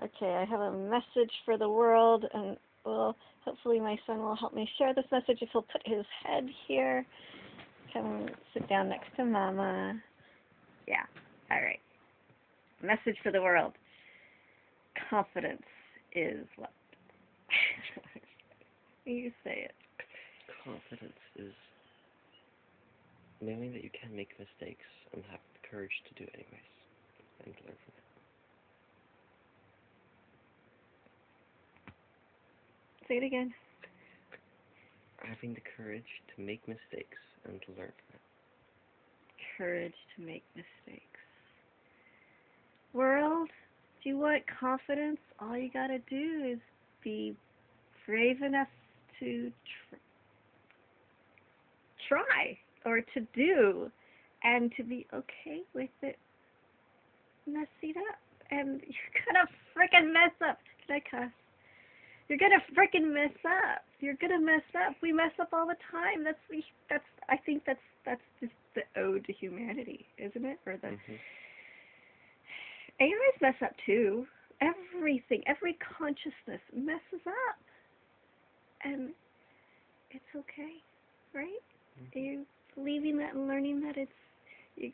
Okay, I have a message for the world, and well, hopefully my son will help me share this message if he'll put his head here. Come sit down next to Mama. Yeah, all right. Message for the world. Confidence is what? You say it. Confidence is knowing that you can make mistakes and have the courage to do it anyways, and learn from it. Say it again. Having the courage to make mistakes and to learn from it. Courage to make mistakes. World, do you want confidence? All you gotta do is be brave enough to try or to do, and to be okay with it messing up. And you're gonna frickin' mess up. Can I cuss? You're gonna frickin' mess up. You're gonna mess up. We mess up all the time. I think that's just the ode to humanity, isn't it? Or the AIs mess up too. Everything, every consciousness messes up, and it's okay, right? Are you believing that and learning that it's?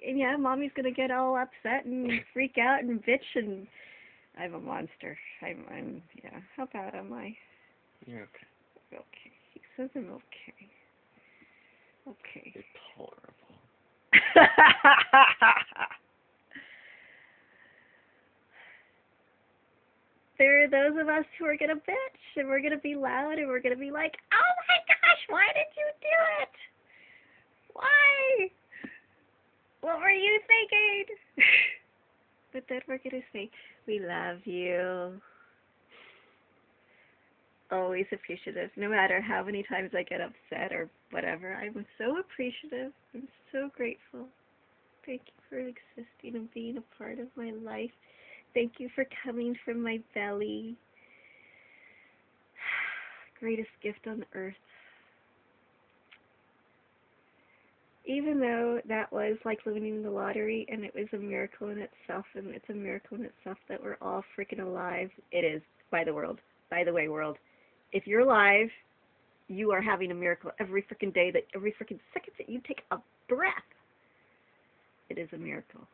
Yeah, Mommy's gonna get all upset and freak out and bitch, and I'm a monster. I'm yeah. How bad am I? You're okay. Okay. He says I'm okay. Okay. You're tolerable. There are those of us who are gonna bitch, and we're gonna be loud, and we're gonna be like, "Oh my gosh, why did you do it? Why? What were you thinking?" But then we're gonna say, "We love you." Always appreciative, no matter how many times I get upset or whatever. I'm so appreciative. I'm so grateful. Thank you for existing and being a part of my life. Thank you for coming from my belly. Greatest gift on earth. Even though that was like winning the lottery, and it was a miracle in itself, and it's a miracle in itself that we're all freaking alive. It is, by the way, world. If you're alive, you are having a miracle every freaking day, that every freaking second that you take a breath, it is a miracle.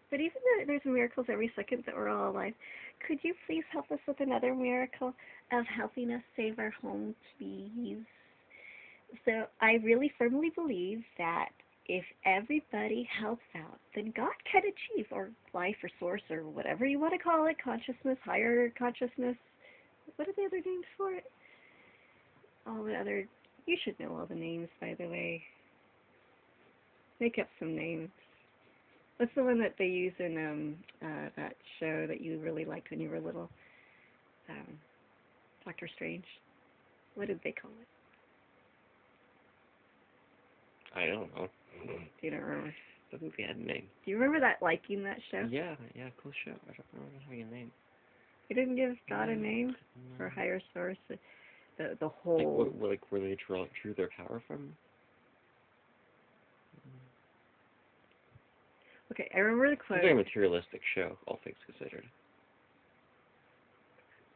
But even though there's miracles every second that we're all alive, could you please help us with another miracle of helping us save our home, please? So I really firmly believe that if everybody helps out, then God can achieve, or life or source or whatever you want to call it, consciousness, higher consciousness. What are the other names for it? All the other, you should know all the names, by the way. Make up some names. What's the one that they use in that show that you really liked when you were little? Doctor Strange. What did they call it? I don't know. You don't remember? The movie had a name. Do you remember that, liking that show? Yeah, cool show. I don't remember having a name. You didn't give God a name? No. Or higher source? The whole... Where they drew their power from? Okay, I remember the quote. It's a very materialistic show, all things considered.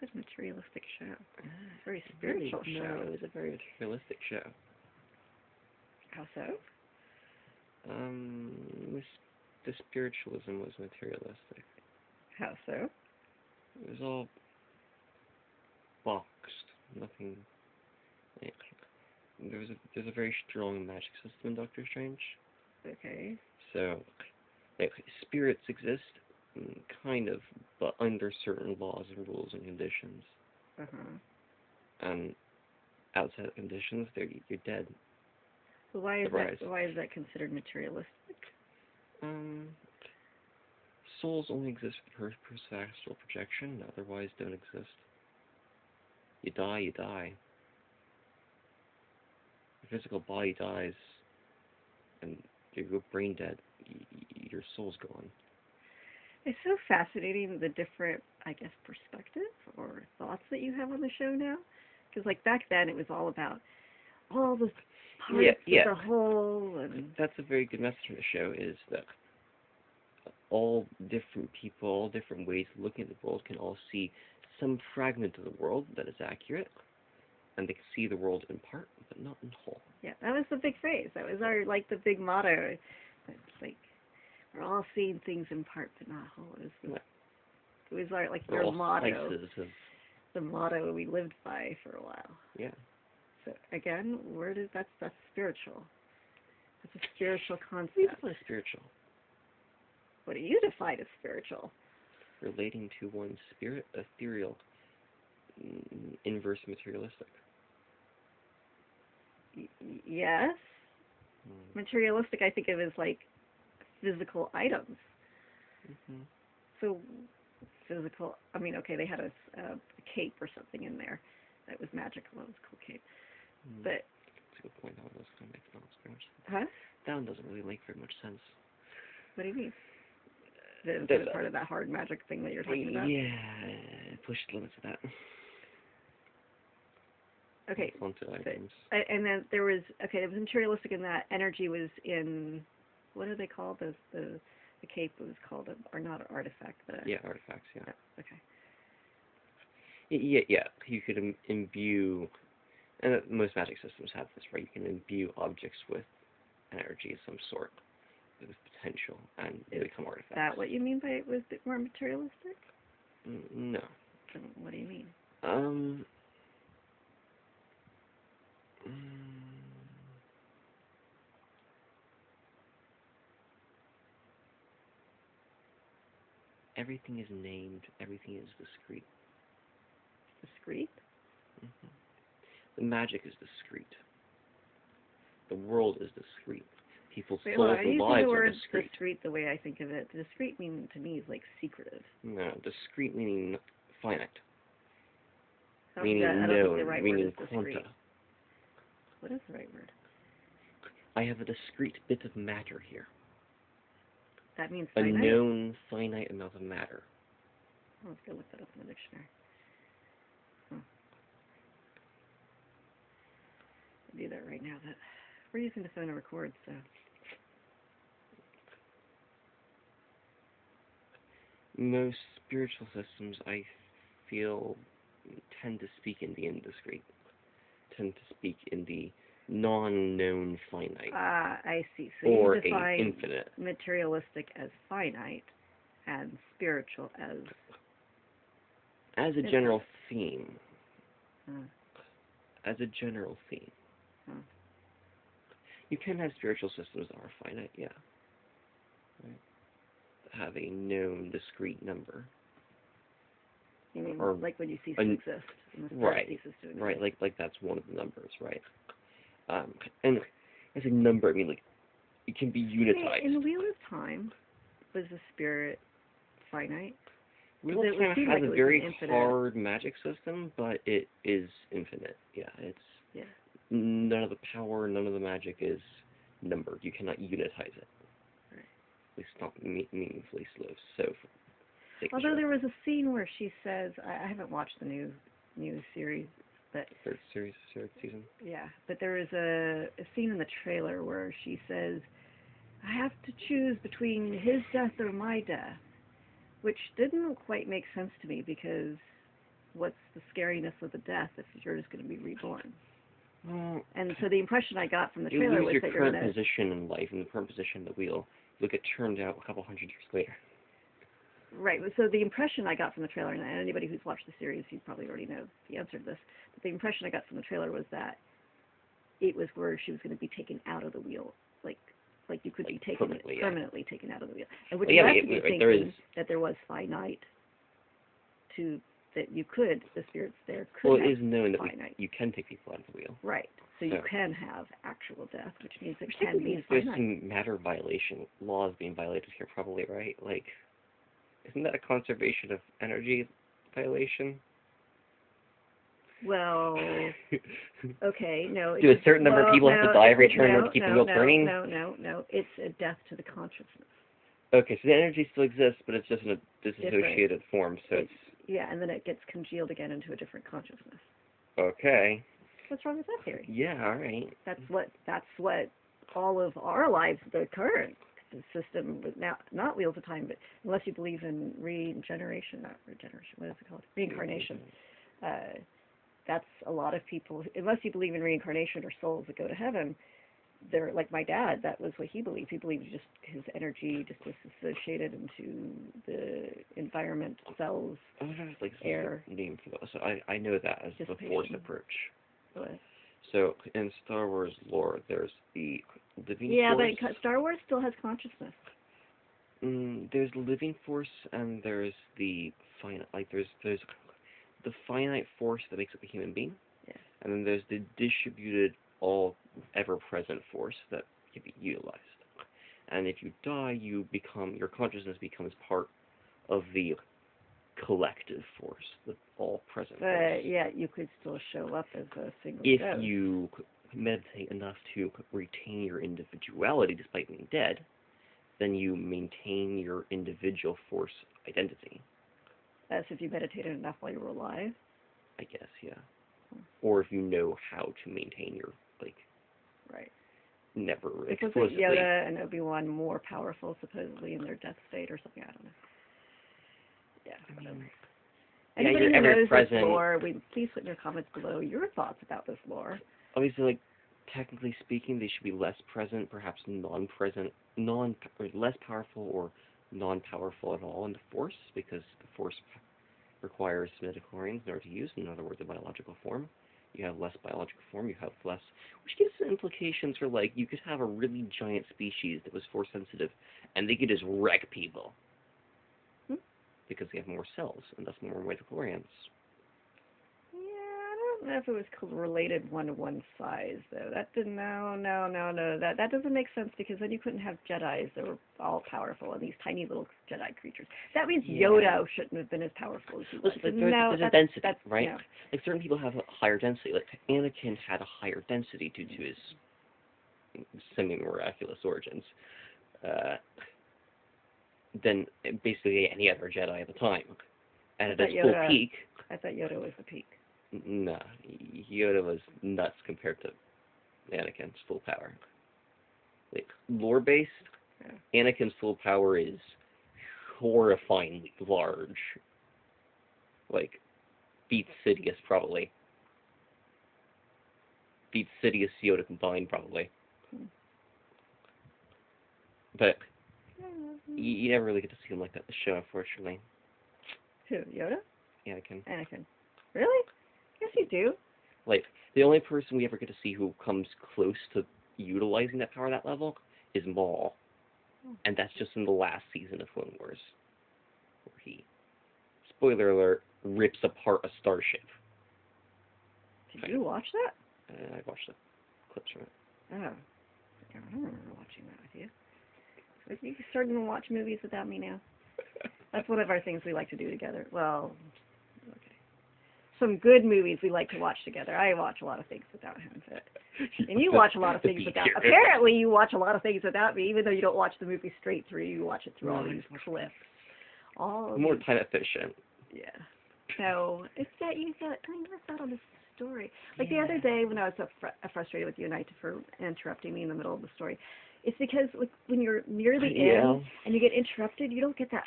It's a materialistic show. It's a very spiritual show. No, it was a very materialistic show. How so? The spiritualism was materialistic. How so? It was all boxed. Nothing. There's a very strong magic system in Doctor Strange. Okay. So, spirits exist, kind of, but under certain laws and rules and conditions. And outside of conditions, you're dead. So why is that considered materialistic? Souls only exist for the purpose of astral projection, otherwise don't exist. You die. Your physical body dies, and you go brain dead. Your soul's gone. It's so fascinating, the different, I guess, perspectives or thoughts that you have on the show now. Because, like, back then it was all about all the parts of the whole. And that's a very good message from the show, is that all different people, all different ways of looking at the world can all see some fragment of the world that is accurate, and they can see the world in part, but not in whole. Yeah, that was the big phrase. That was our the big motto. It's like we're all seeing things in part, but not whole. It was our We're your all motto, slices of, the motto we lived by for a while. yeah. So again, where does that's spiritual? That's a spiritual concept. We define spiritual. What do you define as spiritual? Relating to one's spirit, ethereal, inverse materialistic. Yes. Mm. Materialistic, I think of as like physical items. Mm-hmm. So physical. I mean, okay, they had a cape or something in there that was magical. It was a cool cape. Mm. But that's a good point. That one doesn't make very much sense. huh? That one doesn't really make very much sense. What do you mean? Is it part of that hard magic thing that you're talking about? Yeah, push the limits of that. Okay. Haunted items. And then there was it was materialistic in that energy was in what are they called? The cape was called or not an artifact, but yeah, artifacts. Yeah. Okay. Yeah. You could imbue, and most magic systems have this, right? You can imbue objects with energy of some sort, with potential, and they become artifacts. Is that what you mean by it was a bit more materialistic? No. Then what do you mean? Everything is named. Everything is discrete. Discrete? Mm-hmm. The magic is discrete. The world is discrete. People's souls and lives are discrete. Discrete the way I think of it. Discrete meaning to me is like secretive. No, discrete meaning finite. I meaning known, right meaning quanta. What is the right word? I have a discrete bit of matter here. That means finite? A known finite amount of matter. Oh, let's go look that up in the dictionary. I'll do that right now. That we're using the phone to record, so. Most spiritual systems, I feel, tend to speak in the indiscrete. Tend to speak in the non-known finite. I see. So or you define infinite. Materialistic as finite, and spiritual as. As a general theme. Hmm. As a general theme. Hmm. You can have spiritual systems that are finite, yeah. Right. Have a known discrete number. You mean or like when you cease to exist? Right. Ceases to exist. Right. Like that's one of the numbers, right? And as a number, I mean, like it can be unitized. In the Wheel of Time, was the spirit finite? Wheel of Time has a very hard magic system, but it is infinite. Yeah, it's none of the power, none of the magic is numbered. You cannot unitize it. Right. At least not meaningfully so. Although there was a scene where she says, I haven't watched the new series, but third season. Yeah, but there is a scene in the trailer where she says, "I have to choose between his death or my death," which didn't quite make sense to me because what's the scariness of the death if you're just going to be reborn? Well, and so the impression I got from the trailer was that you're your current position in life and the current position in the wheel. You'll get turned out a couple hundred years later. Right. So the impression I got from the trailer, and anybody who's watched the series, you probably already know the answer to this, but the impression I got from the trailer was that it was where she was going to be taken out of the wheel, like you could be taken permanently taken out of the wheel, and which left me thinking that there was finite to that you could the spirits there could. Well, it is known that you can take people out of the wheel. Right. So you can have actual death, which means it can be finite. There's some matter violation laws being violated here, probably, right? Like, isn't that a conservation of energy violation? Well, okay, no. Do a certain number of people have to die every turn in order to keep the wheel turning? No. It's a death to the consciousness. Okay, so the energy still exists, but it's just in a disassociated form, so it's... Yeah, and then it gets congealed again into a different consciousness. Okay. What's wrong with that theory? Yeah, all right. That's what all of our lives, the current system with now not Wheels of Time, but unless you believe in regeneration, not regeneration, what is it called? Reincarnation. That's a lot of people. Unless you believe in reincarnation or souls that go to heaven, they're like my dad. That was what he believed. He believed just his energy just disassociated into the environment, cells, like air. Name for that. So I know that as the Force approach. What? So in Star Wars lore, there's the living force. force. Yeah, but Star Wars still has consciousness. There's living force, and there's the finite. Like there's the finite force that makes up a human being. Yeah. And then there's the distributed, all ever-present force that can be utilized. And if you die, your consciousness becomes part of the collective force, the all-present force. Yeah, you could still show up as a single if ghost. you meditate enough to retain your individuality despite being dead, then you maintain your individual force identity. As if you meditated enough while you were alive? I guess, yeah. Or if you know how to maintain your, right. Never because explicitly. Yoda and Obi-Wan more powerful, supposedly, in their death state or something, I don't know. Yeah, whatever. Anybody who knows this lore, please put in your comments below your thoughts about this lore. Obviously, technically speaking, they should be less present, perhaps non-present, or less powerful or non-powerful at all in the Force, because the Force requires midichlorians in order to use, in other words, a biological form. You have less biological form, you have less, which gives implications for, you could have a really giant species that was Force sensitive, and they could just wreck people. Because they have more cells, and thus more midichlorians. Yeah, I don't know if it was related one-to-one size, though. That didn't, no. That doesn't make sense, because then you couldn't have Jedis that were all powerful, and these tiny little Jedi creatures. That means Yoda shouldn't have been as powerful as he was. There's a density, right? Yeah. Like, certain people have a higher density. Like, Anakin had a higher density due to his semi-miraculous origins. Than basically any other Jedi at the time. And at his full peak... I thought Yoda was the peak. Nah, Yoda was nuts compared to Anakin's full power. Like, lore-based, Anakin's full power is horrifyingly large. Like, beats Sidious, probably. Beats Sidious, Yoda combined, probably. But... You never really get to see him like that in the show, unfortunately. Who, Yoda? Anakin. Really? Yes, you do. Like, the only person we ever get to see who comes close to utilizing that power at that level is Maul. And that's just in the last season of Clone Wars. Where he, spoiler alert, rips apart a starship. Did you watch that? I watched the clips from it. Oh. I don't remember watching that with you. You're starting to watch movies without me now. That's one of our things we like to do together. Well, okay. Some good movies we like to watch together. I watch a lot of things without him. And you watch a lot of things without... Apparently you watch a lot of things without me, even though you don't watch the movie straight through. You watch it through all these clips. More time efficient. Yeah. So, it's that I never thought on this story. Like the other day when I was so frustrated with you and I for interrupting me in the middle of the story, it's because when you're near the end and you get interrupted, you don't get that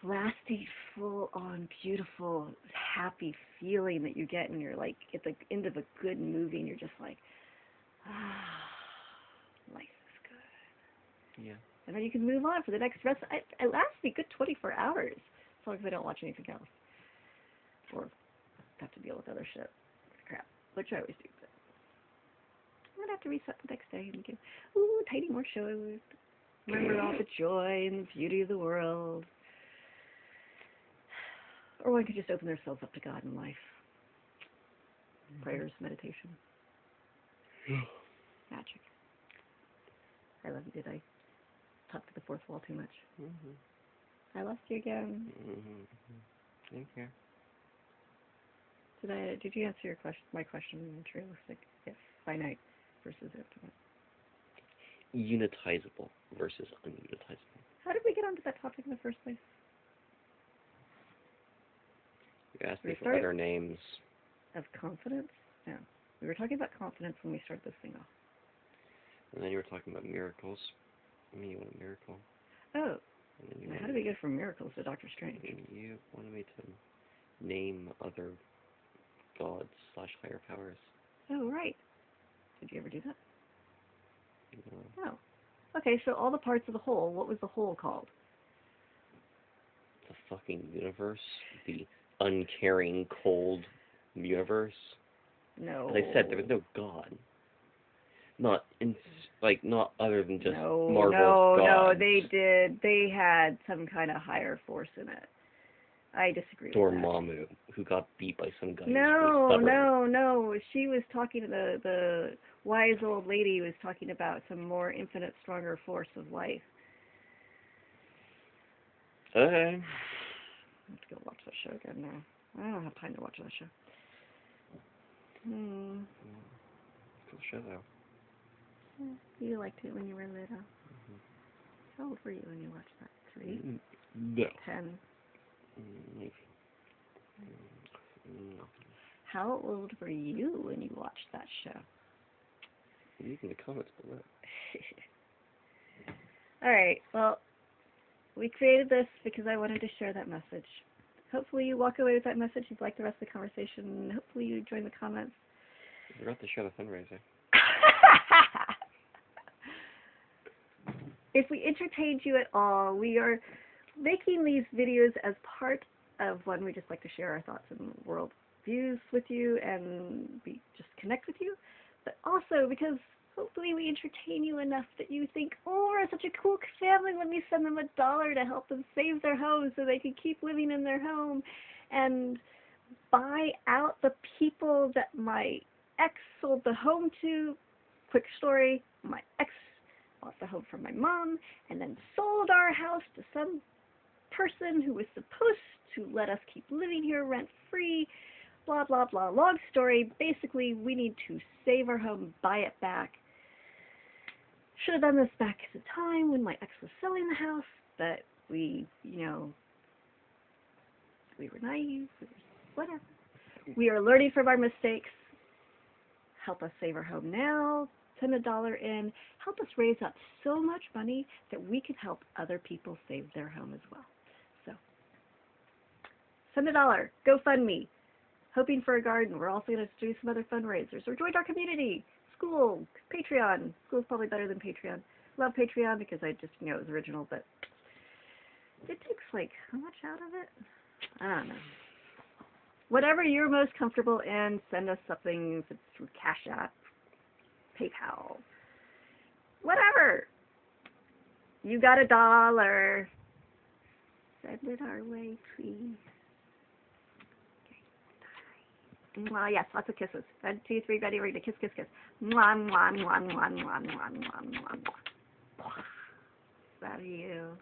lasting, full-on, beautiful, happy feeling that you get when you're at the end of a good movie and you're just like, life is good. Yeah. And then you can move on for the next rest. It lasts me a good 24 hours, as long as I don't watch anything else. Or have to deal with other shit. Crap. Which I always do. But I'm going to have to reset the next day and get, tiny more shows. Remember all the joy and beauty of the world. Or one could just open themselves up to God and life. Prayers, meditation. Magic. I love you. Did I talk to the fourth wall too much? I lost you again. Thank you. Did you answer my question? Materialistic, yes. Finite versus infinite. Unitizable versus ununitizable. How did we get onto that topic in the first place? You asked me for other names. Of confidence? No. We were talking about confidence when we started this thing off. And then you were talking about miracles. I mean, you want a miracle. Oh. How do we go from miracles to Doctor Strange? You wanted me to name other gods / higher powers. Oh, right. Did you ever do that? No. Oh. Okay, so all the parts of the whole, what was the whole called? The fucking universe. The uncaring, cold universe. No. As I said, there was no god. Not other than just Marvel's god. No, they did. They had some kind of higher force in it. I disagree with that. Dormammu, who got beat by some guy. No. She was talking to the wise old lady was talking about some more infinite, stronger force of life. Okay. Let's go watch that show again now. I don't have time to watch that show. Cool show, though. You liked it when you were little. Mm-hmm. How old were you when you watched that? 3? No. 10? No. How old were you when you watched that show? Leave in the comments below. Alright, well, we created this because I wanted to share that message. Hopefully you walk away with that message. You've liked the rest of the conversation. Hopefully you join the comments. I forgot to share the fundraiser. If we entertained you at all, we are making these videos as part of one. We just like to share our thoughts and world views with you and we just connect with you. But also because hopefully we entertain you enough that you think, oh, we're such a cool family, let me send them $1 to help them save their home so they can keep living in their home and buy out the people that my ex sold the home to. Quick story, my ex bought the home from my mom and then sold our house to some person who was supposed to let us keep living here rent-free, blah, blah, blah. Long story. Basically, we need to save our home, buy it back. Should have done this back at the time when my ex was selling the house, but we were naive, whatever. We are learning from our mistakes. Help us save our home now. Send $1 in. Help us raise up so much money that we can help other people save their home as well. So, send $1. GoFundMe. Hoping for a garden. We're also going to do some other fundraisers. Or join our community. School. Patreon. School's probably better than Patreon. Love Patreon because I just it was original, but it takes how much out of it? I don't know. Whatever you're most comfortable in, send us something if it's through Cash App, PayPal, whatever. You got $1. Send it our way, please. Okay. Bye. Yes, lots of kisses. 1, 2, 3, ready, ready, kiss, kiss, kiss. Mwah, mwah, mwah, mwah, mwah, mwah, mwah, mwah, mwah. Love you.